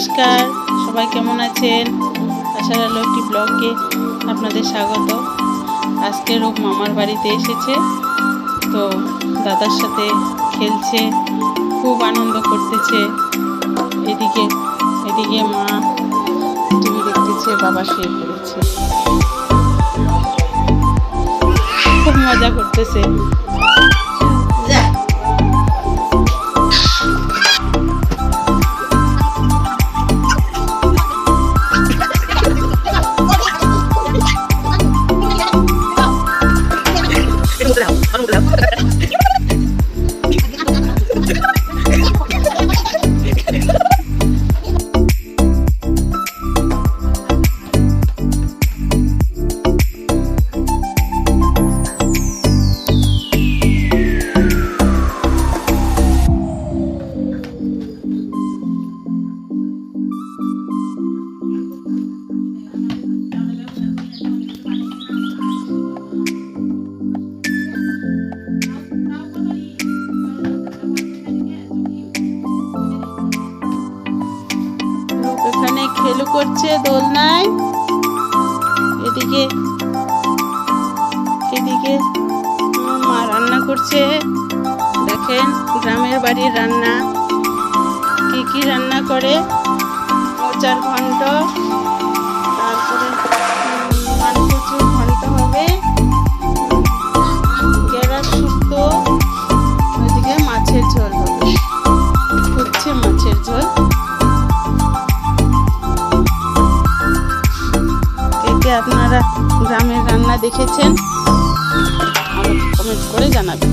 নমস্কার, সবাই কেমন আছেন? আশার আলো একটি ব্লগে আপনাদের স্বাগত। আজকে রূপ মামার বাড়িতে এসেছে, তো দাদার সাথে খেলছে, খুব আনন্দ করতেছে। এদিকে মা টিভি দেখতেছে, বাবা শুয়ে পড়েছে, খুব মজা করতেছে। এখানে খেলু করছে দোলনায়। এদিকে মা রান্না করছে। দেখেন গ্রামের বাড়ির রান্না, কি রান্না করে। মোচার ঘন্ট, তারপরে মানকচুর ঘন্ট হবে, গেরার শুক্তো, ওইদিকে মাছের ঝোল হবে, হচ্ছে মাছের ঝোল। আপনারা গ্রামের রান্না দেখেছেন? আমাকে কমেন্ট করে জানাবেন।